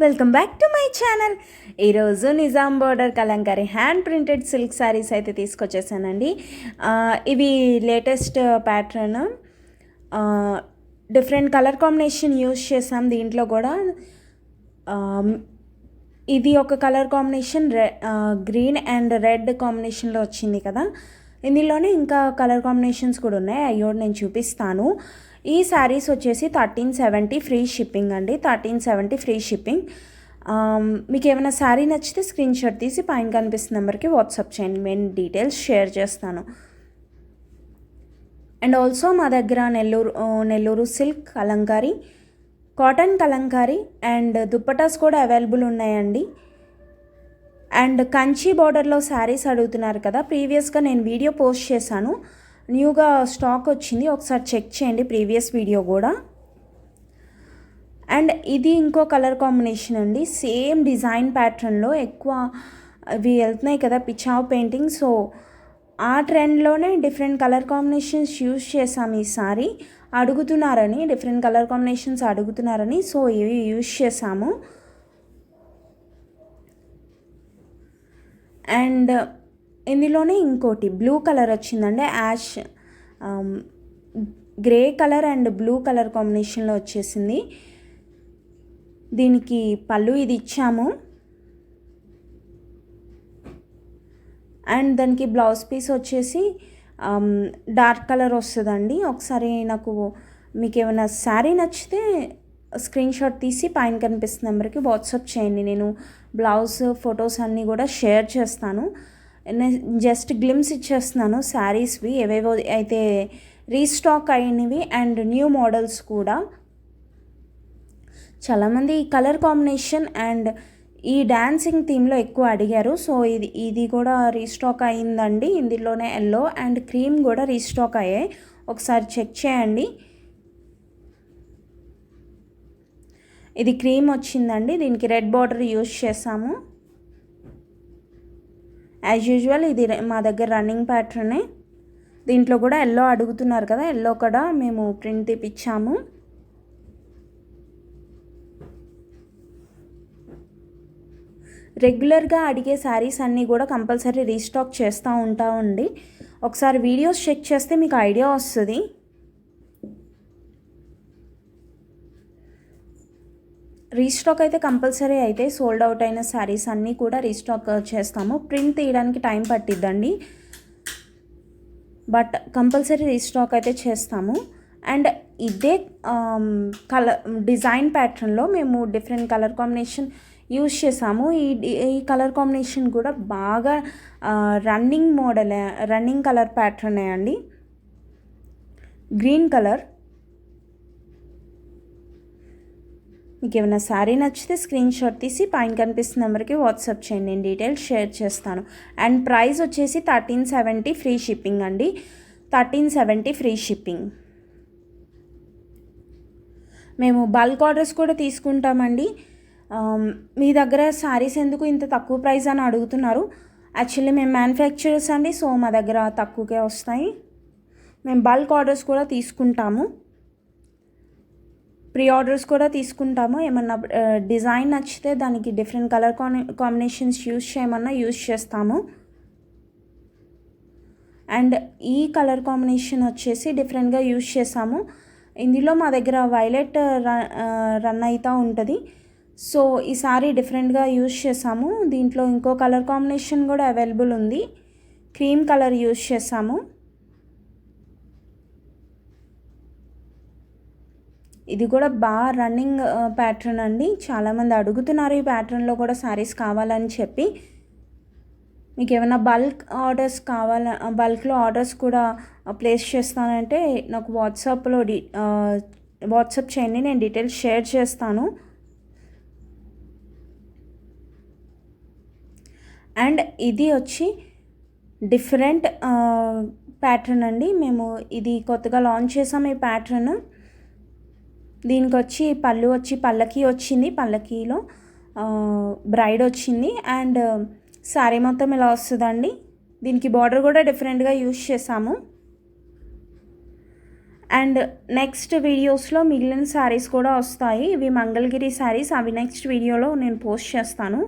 Welcome back to my channel. ఈరోజు Nizam border kalamkari hand printed silk sarees అయితే తీసుకొచ్చేసానండి. ఇవి latest pattern, different colour combination use చేసాం. దీంట్లో కూడా ఇది ఒక colour combination green and red కాంబినేషన్లో వచ్చింది కదా. ఇందులోనే ఇంకా కలర్ కాంబినేషన్స్ కూడా ఉన్నాయి, అయ్యో నేను చూపిస్తాను. ఈ శారీస్ వచ్చేసి 1370 ఫ్రీ షిప్పింగ్ అండి. 1370 ఫ్రీ షిప్పింగ్. మీకు ఏమైనా శారీ నచ్చితే స్క్రీన్ షాట్ తీసి పైన కనిపిస్తున్న నెంబర్కి వాట్సాప్ చేయండి, నేను డీటెయిల్స్ షేర్ చేస్తాను. అండ్ ఆల్సో మా దగ్గర Nellore silk Kalamkari, cotton Kalamkari and dupattas కూడా అవైలబుల్ ఉన్నాయండి. అండ్ కంచి బార్డర్లో శారీస్ అడుగుతున్నారు కదా, ప్రీవియస్గా నేను వీడియో పోస్ట్ చేశాను, న్యూగా స్టాక్ వచ్చింది, ఒకసారి చెక్ చేయండి ప్రీవియస్ వీడియో కూడా. అండ్ ఇది ఇంకో కలర్ కాంబినేషన్ అండి, సేమ్ డిజైన్ ప్యాటర్న్లో ఎక్కువ ఇవి వెళ్తున్నాయి కదా పిచావ్ పెయింటింగ్, సో ఆ ట్రెండ్లోనే డిఫరెంట్ కలర్ కాంబినేషన్స్ యూజ్ చేసాం ఈసారి. అడుగుతున్నారని, డిఫరెంట్ కలర్ కాంబినేషన్స్ అడుగుతున్నారని, సో ఇవి యూజ్ చేసాము. అండ్ ఇందులోనే ఇంకోటి బ్లూ కలర్ వచ్చిందండి, ash grey colour and blue colour కాంబినేషన్లో వచ్చేసింది. దీనికి పళ్ళు ఇది ఇచ్చాము అండ్ దానికి బ్లౌజ్ పీస్ వచ్చేసి డార్క్ కలర్ వస్తుందండి. ఒకసారి నాకు మీకు ఏమైనా శారీ నచ్చితే స్క్రీన్ షాట్ తీసి పైన కనిపిస్తున్న నెంబర్కి వాట్సాప్ చేయండి, నేను బ్లౌజ్ ఫొటోస్ అన్నీ కూడా షేర్ చేస్తాను. జస్ట్ గ్లిమ్స్ ఇచ్చేస్తున్నాను శారీస్వి, ఏవేవో అయితే రీస్టాక్ అయినవి అండ్ న్యూ మోడల్స్ కూడా. చాలామంది ఈ కలర్ కాంబినేషన్ అండ్ ఈ డాన్సింగ్ థీమ్లో ఎక్కువ అడిగారు, సో ఇది కూడా రీస్టాక్ అయిందండి. ఇందులోనే ఎల్లో అండ్ క్రీమ్ కూడా రీస్టాక్ అయ్యాయి, ఒకసారి చెక్ చేయండి. ఇది క్రీమ్ వచ్చిందండి, దీనికి రెడ్ బార్డర్ యూజ్ చేసాము. యాజ్ యూజువల్ ఇది మా దగ్గర రన్నింగ్ ప్యాటర్నే. దీంట్లో కూడా ఎల్లో అడుగుతున్నారు కదా, ఎల్లో కూడా మేము ప్రింట్ తీపిచ్చాము. రెగ్యులర్గా అడిగే శారీస్ అన్నీ కూడా కంపల్సరీ రీస్టాక్ చేస్తూ ఉంటామండి. ఒకసారి వీడియోస్ చెక్ చేస్తే మీకు ఐడియా వస్తుంది. రీస్టాక్ అయితే కంపల్సరీ అయితే సోల్డ్ అవుట్ అయిన శారీస్ అన్నీ కూడా రీస్టాక్ చేస్తాము. ప్రింట్ తీయడానికి టైం పట్టిద్దండి, బట్ కంపల్సరీ రీస్టాక్ అయితే చేస్తాము. అండ్ ఇదే కలర్ డిజైన్ ప్యాటర్న్లో మేము డిఫరెంట్ కలర్ కాంబినేషన్ యూజ్ చేసాము. ఈ కలర్ కాంబినేషన్ కూడా బాగా రన్నింగ్ మోడల్, రన్నింగ్ కలర్ ప్యాటర్నే అండి, గ్రీన్ కలర్. మీకు ఏమైనా శారీ నచ్చితే స్క్రీన్ షాట్ తీసి పైన కనిపిస్తున్న నెంబర్కి వాట్సాప్ చేయండి, నేను డీటెయిల్స్ షేర్ చేస్తాను. అండ్ ప్రైస్ వచ్చేసి 1370 ఫ్రీ షిప్పింగ్ అండి, 1370 ఫ్రీ షిప్పింగ్. మేము బల్క్ ఆర్డర్స్ కూడా తీసుకుంటామండి. మీ దగ్గర శారీస్ ఎందుకు ఇంత తక్కువ ప్రైస్ అని అడుగుతున్నారు. యాక్చువల్లీ మేము మ్యానుఫ్యాక్చరర్స్ అండి, సో మా దగ్గర తక్కువకే వస్తాయి. మేము బల్క్ ఆర్డర్స్ కూడా తీసుకుంటాము, ప్రీ ఆర్డర్స్ కూడా తీసుకుంటాము. ఏమన్నా డిజైన్ నచ్చితే దానికి డిఫరెంట్ కలర్ కాంబినేషన్స్ యూజ్ చేయమన్నా యూజ్ చేస్తాము. అండ్ ఈ కలర్ కాంబినేషన్ వచ్చేసి డిఫరెంట్గా యూజ్ చేసాము. ఇందులో మా దగ్గర వైలెట్ రన్ అవుతూ ఉంటుంది, సో ఈసారి డిఫరెంట్గా యూజ్ చేసాము. దీంట్లో ఇంకో కలర్ కాంబినేషన్ కూడా అవైలబుల్ ఉంది, క్రీమ్ కలర్ యూజ్ చేసాము. ఇది కూడా బాగా రన్నింగ్ ప్యాటర్న్ అండి, చాలామంది అడుగుతున్నారు ఈ ప్యాటర్న్లో కూడా శారీస్ కావాలని చెప్పి. మీకు ఏమైనా బల్క్ ఆర్డర్స్ బల్క్లో ఆర్డర్స్ కూడా ప్లేస్ చేస్తానంటే నాకు వాట్సాప్ చేయండి, నేను డీటెయిల్స్ షేర్ చేస్తాను. అండ్ ఇది వచ్చి డిఫరెంట్ ప్యాటర్న్ అండి, మేము ఇది కొత్తగా లాంచ్ చేసాం ఈ ప్యాటర్న్. దీనికి వచ్చి పళ్ళు వచ్చి పల్లకీ వచ్చింది, పల్లకీలో బ్రైడ్ వచ్చింది అండ్ శారీ మొత్తం ఇలా వస్తుందండి. దీనికి బార్డర్ కూడా డిఫరెంట్గా యూజ్ చేసాము. అండ్ నెక్స్ట్ వీడియోస్లో మిగిలిన శారీస్ కూడా వస్తాయి. ఇవి మంగళగిరి శారీస్, అవి నెక్స్ట్ వీడియోలో నేను పోస్ట్ చేస్తాను.